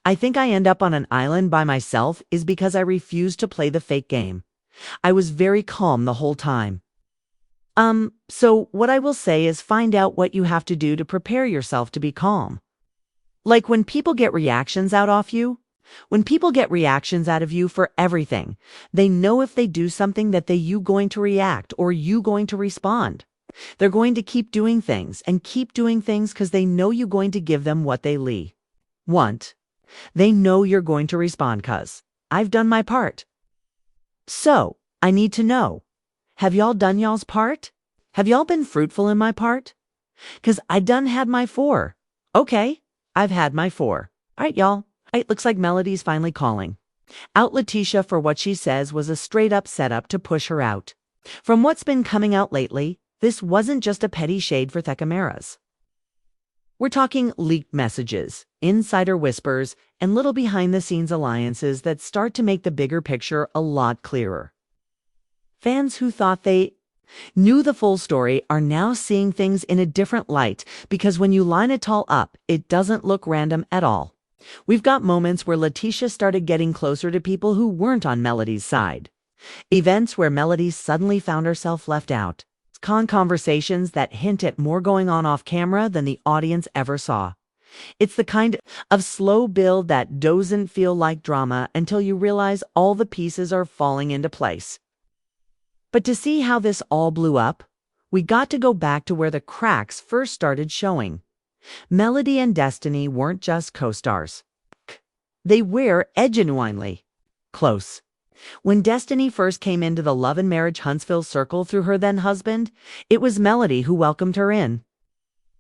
I think I end up on an island by myself is because I refuse to play the fake game. I was very calm the whole time. So what I will say is find out what you have to do to prepare yourself to be calm. Like when people get reactions out of you. When people get reactions out of you for everything, they know if they do something that you going to react or you going to respond. They're going to keep doing things and keep doing things because they know you're going to give them what they want. They know you're going to respond because I've done my part. So, I need to know, have y'all done y'all's part? Have y'all been fruitful in my part? Because I done had my 4. Okay, I've had my 4. All right, y'all. It looks like Melody's finally calling. Out Letitia for what she says was a straight-up setup to push her out. From what's been coming out lately, this wasn't just a petty shade for Thekamaras. We're talking leaked messages, insider whispers, and little behind-the-scenes alliances that start to make the bigger picture a lot clearer. Fans who thought they knew the full story are now seeing things in a different light because when you line it all up, it doesn't look random at all. We've got moments where Letitia started getting closer to people who weren't on Melody's side. Events where Melody suddenly found herself left out. Conversations that hint at more going on off camera than the audience ever saw. It's the kind of slow build that doesn't feel like drama until you realize all the pieces are falling into place. But to see how this all blew up, we got to go back to where the cracks first started showing. Melody and Destiny weren't just co-stars. They were genuinely close. When Destiny first came into the Love and Marriage Huntsville circle through her then-husband, it was Melody who welcomed her in.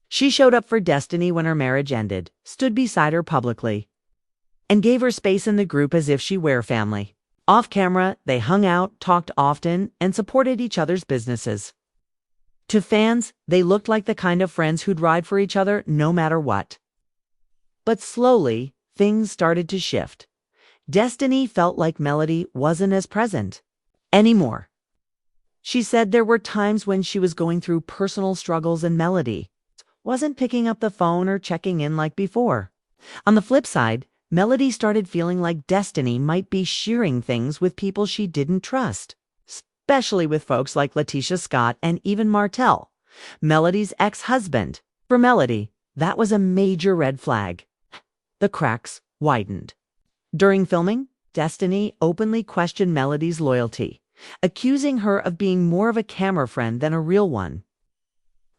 She showed up for Destiny when her marriage ended, stood beside her publicly, and gave her space in the group as if she were family. Off camera, they hung out, talked often, and supported each other's businesses. To fans, they looked like the kind of friends who'd ride for each other no matter what. But slowly, things started to shift. Destiny felt like Melody wasn't as present anymore. She said there were times when she was going through personal struggles and Melody wasn't picking up the phone or checking in like before. On the flip side, Melody started feeling like Destiny might be sharing things with people she didn't trust. Especially with folks like Letitia Scott and even Martell, Melody's ex-husband. For Melody, that was a major red flag. The cracks widened. During filming, Destiny openly questioned Melody's loyalty, accusing her of being more of a camera friend than a real one.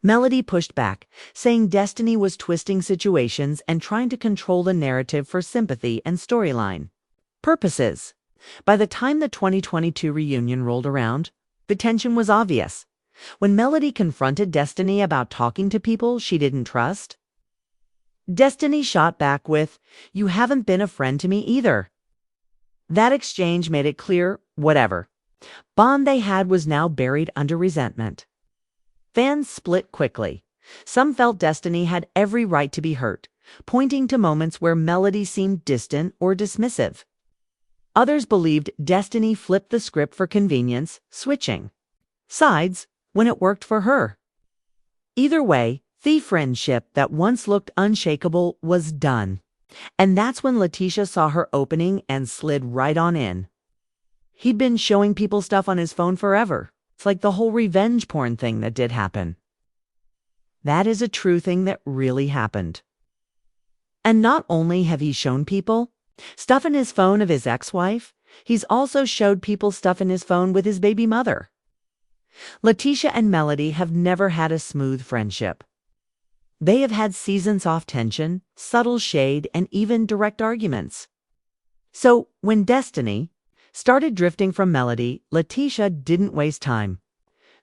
Melody pushed back, saying Destiny was twisting situations and trying to control the narrative for sympathy and storyline purposes. By the time the 2022 reunion rolled around, the tension was obvious. When Melody confronted Destiny about talking to people she didn't trust, Destiny shot back with, "You haven't been a friend to me either." That exchange made it clear, whatever bond they had was now buried under resentment. Fans split quickly. Some felt Destiny had every right to be hurt, pointing to moments where Melody seemed distant or dismissive. Others believed Destiny flipped the script for convenience, switching sides when it worked for her. Either way, the friendship that once looked unshakable was done. And that's when Letitia saw her opening and slid right on in. He'd been showing people stuff on his phone forever. It's like the whole revenge porn thing that did happen. That is a true thing that really happened. And not only have he shown people stuff in his phone of his ex-wife, he's also showed people stuff in his phone with his baby mother. Letitia and Melody have never had a smooth friendship. They have had seasons off tension, subtle shade, and even direct arguments. So, when Destiny started drifting from Melody, Letitia didn't waste time.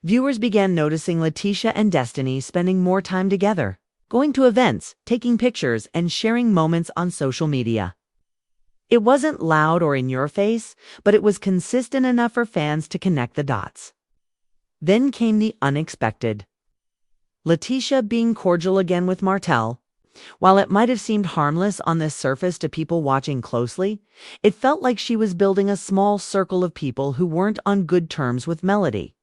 Viewers began noticing Letitia and Destiny spending more time together, going to events, taking pictures, and sharing moments on social media. It wasn't loud or in your face, but it was consistent enough for fans to connect the dots. Then came the unexpected. Letitia being cordial again with Martell. While it might have seemed harmless on the surface to people watching closely, it felt like she was building a small circle of people who weren't on good terms with Melody.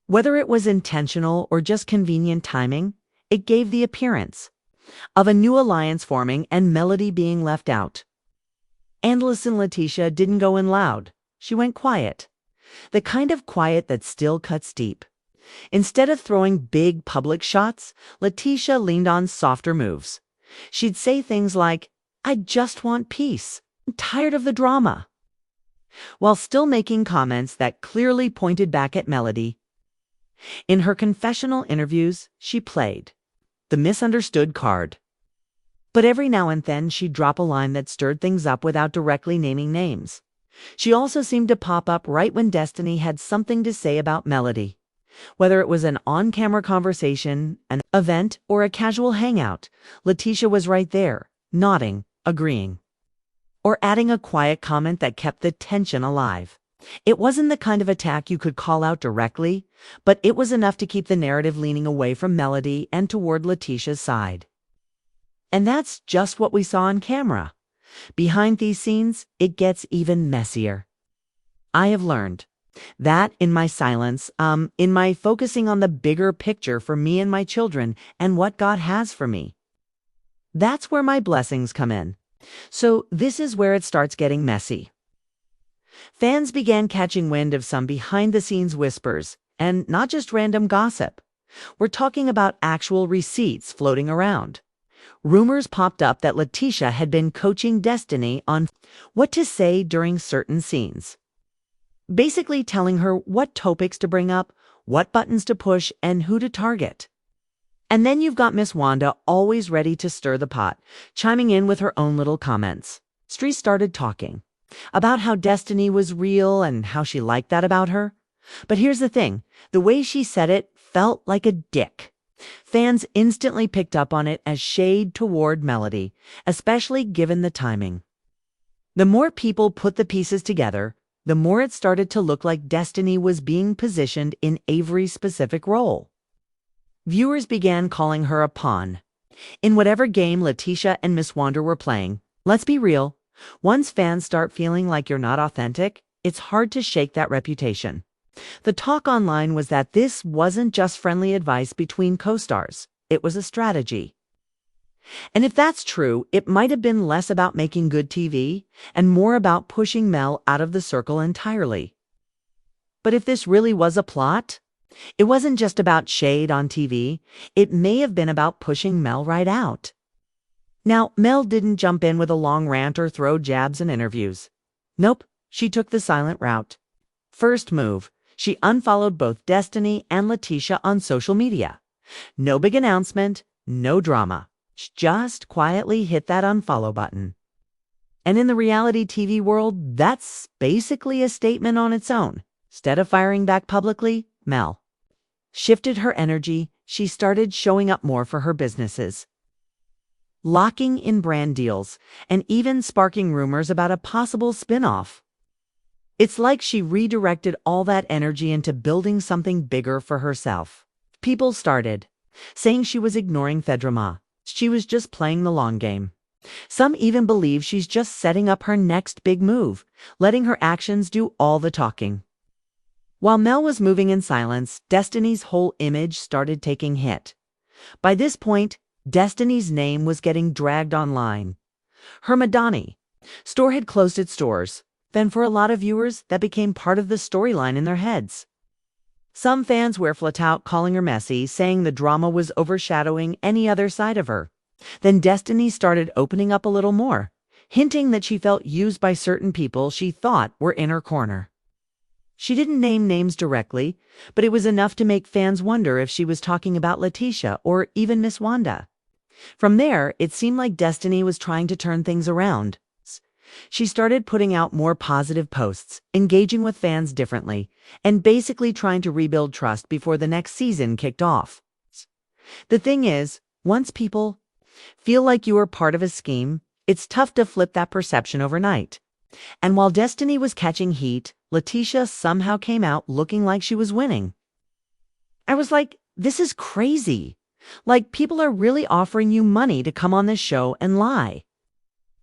Whether it was intentional or just convenient timing, it gave the appearance. of a new alliance forming and Melody being left out. And listen, Letitia didn't go in loud. She went quiet. The kind of quiet that still cuts deep. Instead of throwing big public shots, Letitia leaned on softer moves. She'd say things like, "I just want peace. I'm tired of the drama," while still making comments that clearly pointed back at Melody. In her confessional interviews, she played the misunderstood card. But every now and then she'd drop a line that stirred things up without directly naming names. She also seemed to pop up right when Destiny had something to say about Melody. Whether it was an on-camera conversation, an event, or a casual hangout, Letitia was right there, nodding, agreeing, or adding a quiet comment that kept the tension alive. It wasn't the kind of attack you could call out directly, but it was enough to keep the narrative leaning away from Melody and toward Letitia's side. And that's just what we saw on camera. Behind these scenes, it gets even messier. I have learned that in my silence, in my focusing on the bigger picture for me and my children and what God has for me. That's where my blessings come in. So this is where it starts getting messy. Fans began catching wind of some behind-the-scenes whispers, and not just random gossip. We're talking about actual receipts floating around. Rumors popped up that Letitia had been coaching Destiny on what to say during certain scenes. Basically telling her what topics to bring up, what buttons to push, and who to target. And then you've got Miss Wanda always ready to stir the pot, chiming in with her own little comments. Stree started talking about how Destiny was real and how she liked that about her. But here's the thing, the way she said it felt like a dick. Fans instantly picked up on it as shade toward Melody, especially given the timing. The more people put the pieces together, the more it started to look like Destiny was being positioned in Avery's specific role. Viewers began calling her a pawn. In whatever game Letitia and Miss Wanda were playing, let's be real, once fans start feeling like you're not authentic, it's hard to shake that reputation. The talk online was that this wasn't just friendly advice between co-stars, it was a strategy. And if that's true, it might have been less about making good TV and more about pushing Mel out of the circle entirely. But if this really was a plot, it wasn't just about shade on TV, it may have been about pushing Mel right out. Now, Mel didn't jump in with a long rant or throw jabs in interviews. Nope, she took the silent route. First move, she unfollowed both Destiny and Letitia on social media. No big announcement, no drama. She just quietly hit that unfollow button. And in the reality TV world, that's basically a statement on its own. Instead of firing back publicly, Mel shifted her energy. She started showing up more for her businesses, locking in brand deals, and even sparking rumors about a possible spin-off. It's like she redirected all that energy into building something bigger for herself. People started saying she was ignoring Fedrama. She was just playing the long game. Some even believe she's just setting up her next big move, letting her actions do all the talking. While Mel was moving in silence, Destiny's whole image started taking hit. By this point, Destiny's name was getting dragged online. Her Madani store had closed its doors. Then for a lot of viewers, that became part of the storyline in their heads. Some fans were flat out calling her messy, saying the drama was overshadowing any other side of her. Then Destiny started opening up a little more, hinting that she felt used by certain people she thought were in her corner. She didn't name names directly, but it was enough to make fans wonder if she was talking about Letitia or even Miss Wanda. From there, it seemed like Destiny was trying to turn things around. She started putting out more positive posts, engaging with fans differently, and basically trying to rebuild trust before the next season kicked off. The thing is, once people feel like you are part of a scheme, it's tough to flip that perception overnight. And while Destiny was catching heat, Letitia somehow came out looking like she was winning. I was like, this is crazy. Like, people are really offering you money to come on this show and lie.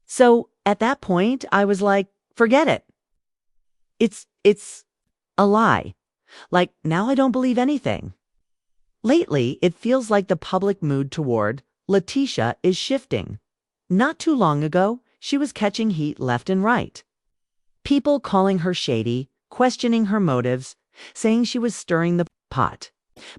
So, at that point, I was like, forget it. It's a lie. Like, now I don't believe anything. Lately, it feels like the public mood toward Letitia is shifting. Not too long ago, she was catching heat left and right. People calling her shady, questioning her motives, saying she was stirring the pot.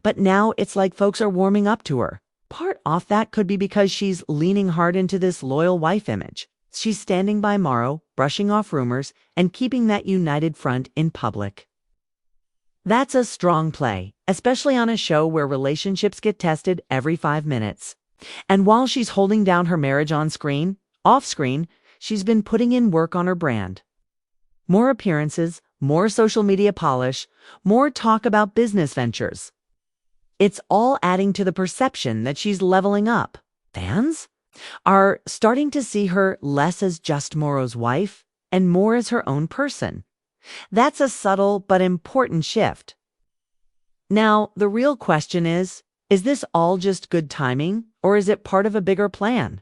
But now it's like folks are warming up to her. Part off that could be because she's leaning hard into this loyal wife image. She's standing by Morrow, brushing off rumors, and keeping that united front in public. That's a strong play, especially on a show where relationships get tested every 5 minutes. And while she's holding down her marriage on screen, off screen, she's been putting in work on her brand. More appearances, more social media polish, more talk about business ventures. It's all adding to the perception that she's leveling up. Fans are starting to see her less as just Morrow's wife and more as her own person. That's a subtle but important shift. Now, the real question is this all just good timing, or is it part of a bigger plan?